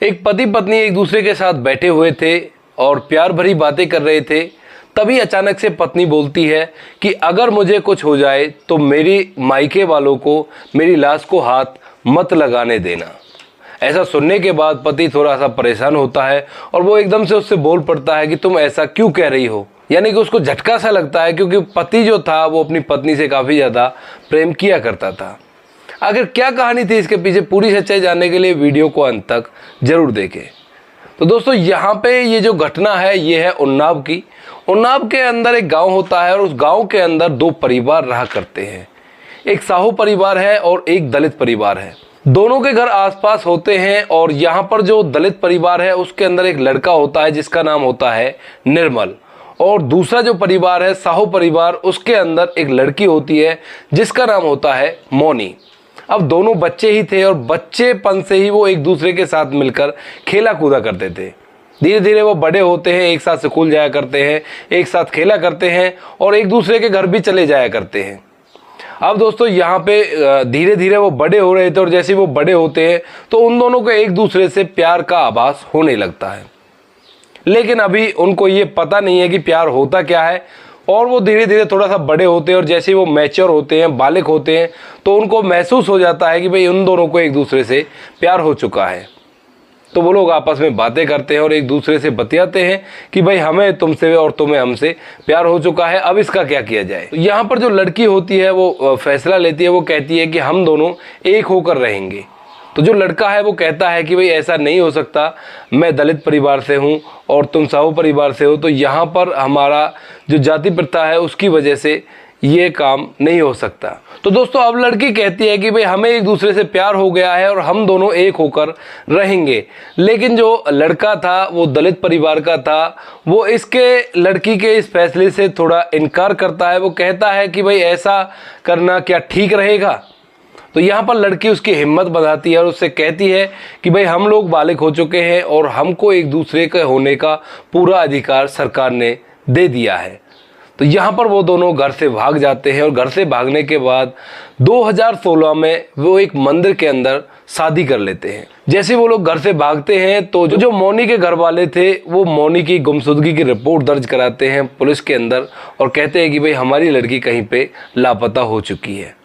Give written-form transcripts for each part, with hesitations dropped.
एक पति पत्नी एक दूसरे के साथ बैठे हुए थे और प्यार भरी बातें कर रहे थे। तभी अचानक से पत्नी बोलती है कि अगर मुझे कुछ हो जाए तो मेरी मायके वालों को मेरी लाश को हाथ मत लगाने देना। ऐसा सुनने के बाद पति थोड़ा सा परेशान होता है और वो एकदम से उससे बोल पड़ता है कि तुम ऐसा क्यों कह रही हो। यानी कि उसको झटका सा लगता है, क्योंकि पति जो था वो अपनी पत्नी से काफ़ी ज़्यादा प्रेम किया करता था। आखिर क्या कहानी थी इसके पीछे, पूरी सच्चाई जानने के लिए वीडियो को अंत तक जरूर देखें। तो दोस्तों, यहाँ पे ये जो घटना है ये है उन्नाव की। उन्नाव के अंदर एक गांव होता है और उस गांव के अंदर दो परिवार रहा करते हैं। एक साहू परिवार है और एक दलित परिवार है। दोनों के घर आसपास होते हैं और यहाँ पर जो दलित परिवार है उसके अंदर एक लड़का होता है जिसका नाम होता है निर्मल, और दूसरा जो परिवार है साहू परिवार, उसके अंदर एक लड़की होती है जिसका नाम होता है मौनी। अब दोनों बच्चे ही थे और बच्चेपन से ही वो एक दूसरे के साथ मिलकर खेला कूदा करते थे। धीरे धीरे वो बड़े होते हैं, एक साथ स्कूल जाया करते हैं, एक साथ खेला करते हैं और एक दूसरे के घर भी चले जाया करते हैं। अब दोस्तों, यहाँ पे धीरे धीरे वो बड़े हो रहे थे और जैसे वो बड़े होते हैं तो उन दोनों को एक दूसरे से प्यार का आभास होने लगता है। लेकिन अभी उनको ये पता नहीं है कि प्यार होता क्या है। और वो धीरे धीरे थोड़ा सा बड़े होते हैं और जैसे वो मैच्योर होते हैं, बालिग होते हैं, तो उनको महसूस हो जाता है कि भाई उन दोनों को एक दूसरे से प्यार हो चुका है। तो वो लोग आपस में बातें करते हैं और एक दूसरे से बतियाते हैं कि भाई हमें तुमसे और तुम्हें हमसे प्यार हो चुका है, अब इसका क्या किया जाए। तो यहाँ पर जो लड़की होती है वो फैसला लेती है, वो कहती है कि हम दोनों एक होकर रहेंगे। तो जो लड़का है वो कहता है कि भाई ऐसा नहीं हो सकता, मैं दलित परिवार से हूँ और तुम साहू परिवार से हो, तो यहाँ पर हमारा जो जाति प्रथा है उसकी वजह से ये काम नहीं हो सकता। तो दोस्तों, अब लड़की कहती है कि भाई हमें एक दूसरे से प्यार हो गया है और हम दोनों एक होकर रहेंगे। लेकिन जो लड़का था वो दलित परिवार का था, वो इसके लड़की के इस फैसले से थोड़ा इनकार करता है। वो कहता है कि भाई ऐसा करना क्या ठीक रहेगा। तो यहाँ पर लड़की उसकी हिम्मत बढ़ाती है और उससे कहती है कि भाई हम लोग बालिग हो चुके हैं और हमको एक दूसरे के होने का पूरा अधिकार सरकार ने दे दिया है। तो यहाँ पर वो दोनों घर से भाग जाते हैं और घर से भागने के बाद 2016 में वो एक मंदिर के अंदर शादी कर लेते हैं। जैसे वो लोग घर से भागते हैं तो जो मौनी के घर वाले थे वो मौनी की गुमशुदगी की रिपोर्ट दर्ज कराते हैं पुलिस के अंदर और कहते हैं कि भाई हमारी लड़की कहीं पे लापता हो चुकी है।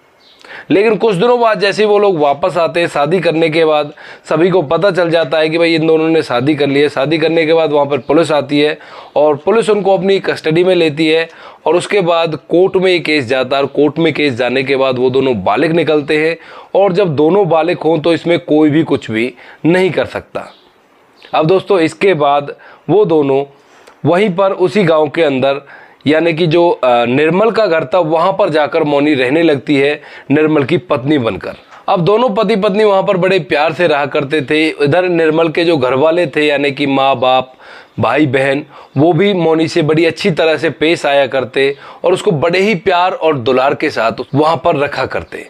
लेकिन कुछ दिनों बाद जैसे वो लोग वापस आते हैं शादी करने के बाद, सभी को पता चल जाता है कि भाई इन दोनों ने शादी कर ली है। शादी करने के बाद वहाँ पर पुलिस आती है और पुलिस उनको अपनी कस्टडी में लेती है और उसके बाद कोर्ट में ये केस जाता है। और कोर्ट में केस जाने के बाद वो दोनों बालिग निकलते हैं और जब दोनों बालिग हों तो इसमें कोई भी कुछ भी नहीं कर सकता। अब दोस्तों, इसके बाद वो दोनों वहीं पर उसी गाँव के अंदर, यानी कि जो निर्मल का घर था, वहाँ पर जाकर मौनी रहने लगती है निर्मल की पत्नी बनकर। अब दोनों पति पत्नी वहाँ पर बड़े प्यार से रहा करते थे। इधर निर्मल के जो घर वाले थे, यानी कि माँ बाप भाई बहन, वो भी मौनी से बड़ी अच्छी तरह से पेश आया करते और उसको बड़े ही प्यार और दुलार के साथ वहाँ पर रखा करते।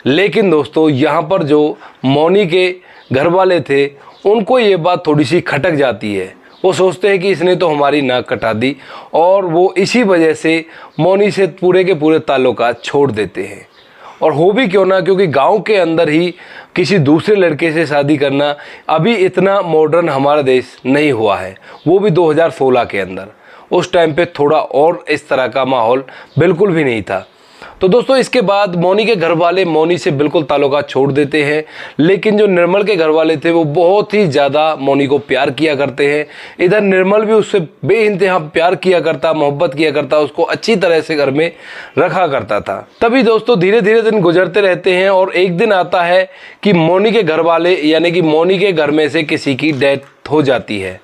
लेकिन दोस्तों, यहाँ पर जो मौनी के घर वाले थे उनको ये बात थोड़ी सी खटक जाती है। वो सोचते हैं कि इसने तो हमारी नाक कटा दी और वो इसी वजह से मौनी से पूरे के पूरे ताल्लुकात छोड़ देते हैं। और हो भी क्यों ना, क्योंकि गांव के अंदर ही किसी दूसरे लड़के से शादी करना अभी इतना मॉडर्न हमारा देश नहीं हुआ है, वो भी 2016 के अंदर। उस टाइम पे थोड़ा और इस तरह का माहौल बिल्कुल भी नहीं था। तो दोस्तों, इसके बाद मौनी के घर वाले मौनी से बिल्कुल ताल्लुकात छोड़ देते हैं। लेकिन जो निर्मल के घर वाले थे वो बहुत ही ज़्यादा मौनी को प्यार किया करते हैं। इधर निर्मल भी उससे बेइंतहा प्यार किया करता, मोहब्बत किया करता, उसको अच्छी तरह से घर में रखा करता था। तभी दोस्तों, धीरे धीरे दिन गुजरते रहते हैं और एक दिन आता है कि मौनी के घर वाले, यानी कि मौनी के घर में से किसी की डेथ हो जाती है।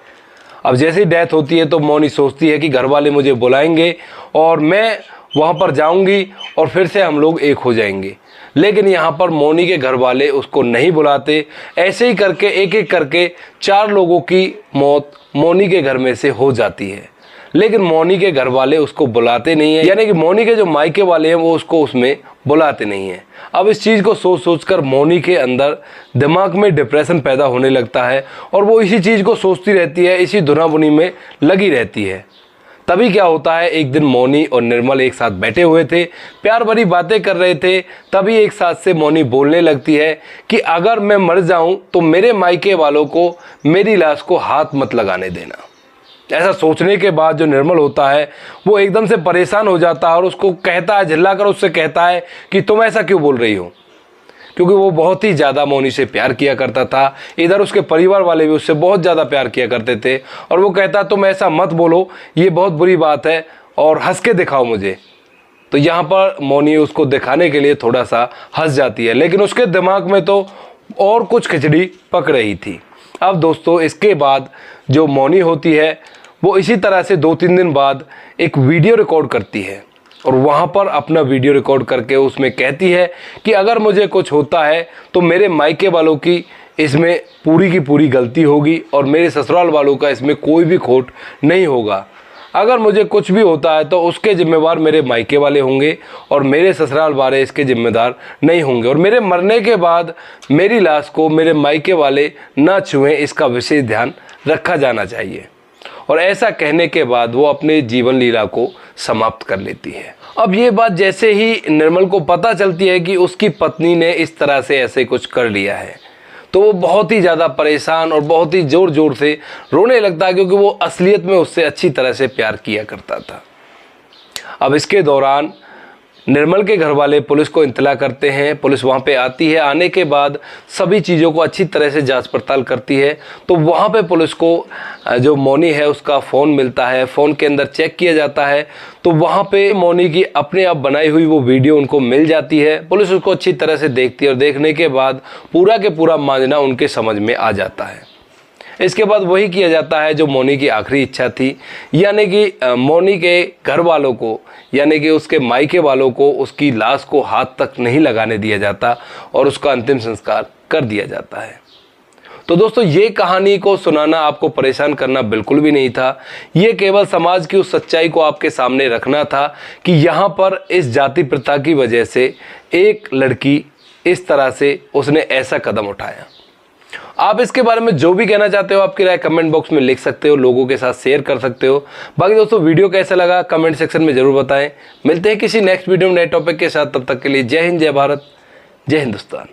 अब जैसे ही डेथ होती है तो मौनी सोचती है कि घर वाले मुझे बुलाएंगे और मैं वहाँ पर जाऊंगी और फिर से हम लोग एक हो जाएंगे। लेकिन यहाँ पर मौनी के घर वाले उसको नहीं बुलाते। ऐसे ही करके एक एक करके 4 लोगों की मौत मौनी के घर में से हो जाती है। लेकिन मौनी के घर वाले उसको बुलाते नहीं है, यानी कि मौनी के जो मायके वाले हैं वो उसको उसमें बुलाते नहीं हैं। अब इस चीज़ को सोच सोच कर मौनी के अंदर दिमाग में डिप्रेशन पैदा होने लगता है और वो इसी चीज़ को सोचती रहती है, इसी धुनाबुनी में लगी रहती है। तभी क्या होता है, एक दिन मौनी और निर्मल एक साथ बैठे हुए थे, प्यार भरी बातें कर रहे थे। तभी एक साथ से मौनी बोलने लगती है कि अगर मैं मर जाऊं तो मेरे मायके वालों को मेरी लाश को हाथ मत लगाने देना। ऐसा सोचने के बाद जो निर्मल होता है वो एकदम से परेशान हो जाता है और उसको कहता है, झल्लाकर उससे कहता है कि तुम ऐसा क्यों बोल रही हो, क्योंकि वो बहुत ही ज़्यादा मौनी से प्यार किया करता था। इधर उसके परिवार वाले भी उससे बहुत ज़्यादा प्यार किया करते थे और वो कहता तुम ऐसा मत बोलो, ये बहुत बुरी बात है और हंस के दिखाओ मुझे। तो यहाँ पर मौनी उसको दिखाने के लिए थोड़ा सा हंस जाती है, लेकिन उसके दिमाग में तो और कुछ खिचड़ी पक रही थी। अब दोस्तों इसके बाद जो मौनी होती है वो इसी तरह से 2-3 दिन बाद एक वीडियो रिकॉर्ड करती है और वहाँ पर अपना वीडियो रिकॉर्ड करके उसमें कहती है कि अगर मुझे कुछ होता है तो मेरे मायके वालों की इसमें पूरी की पूरी गलती होगी और मेरे ससुराल वालों का इसमें कोई भी खोट नहीं होगा। अगर मुझे कुछ भी होता है तो उसके जिम्मेवार मेरे मायके वाले होंगे और मेरे ससुराल वाले इसके जिम्मेदार नहीं होंगे, और मेरे मरने के बाद मेरी लाश को मेरे मायके वाले ना छुएं, इसका विशेष ध्यान रखा जाना चाहिए। और ऐसा कहने के बाद वो अपने जीवन लीला को समाप्त कर लेती है। अब ये बात जैसे ही निर्मल को पता चलती है कि उसकी पत्नी ने इस तरह से ऐसे कुछ कर लिया है, तो वो बहुत ही ज़्यादा परेशान और बहुत ही ज़ोर ज़ोर से रोने लगता है, क्योंकि वो असलियत में उससे अच्छी तरह से प्यार किया करता था। अब इसके दौरान निर्मल के घर वाले पुलिस को इत्तला करते हैं। पुलिस वहाँ पे आती है। आने के बाद सभी चीज़ों को अच्छी तरह से जांच पड़ताल करती है। तो वहाँ पे पुलिस को जो मौनी है उसका फ़ोन मिलता है। फ़ोन के अंदर चेक किया जाता है तो वहाँ पे मौनी की अपने आप बनाई हुई वो वीडियो उनको मिल जाती है। पुलिस उसको अच्छी तरह से देखती है और देखने के बाद पूरा के पूरा मांझना उनके समझ में आ जाता है। इसके बाद वही किया जाता है जो मौनी की आखिरी इच्छा थी, यानी कि मौनी के घर वालों को, यानी कि उसके मायके वालों को उसकी लाश को हाथ तक नहीं लगाने दिया जाता और उसका अंतिम संस्कार कर दिया जाता है। तो दोस्तों ये कहानी को सुनाना आपको परेशान करना बिल्कुल भी नहीं था। ये केवल समाज की उस सच्चाई को आपके सामने रखना था कि यहाँ पर इस जाति प्रथा की वजह से एक लड़की इस तरह से उसने ऐसा कदम उठाया। आप इसके बारे में जो भी कहना चाहते हो आपकी राय कमेंट बॉक्स में लिख सकते हो, लोगों के साथ शेयर कर सकते हो। बाकी दोस्तों वीडियो कैसा लगा कमेंट सेक्शन में ज़रूर बताएं। मिलते हैं किसी नेक्स्ट वीडियो में नए टॉपिक के साथ। तब तक के लिए जय हिंद, जय भारत, जय हिंदुस्तान।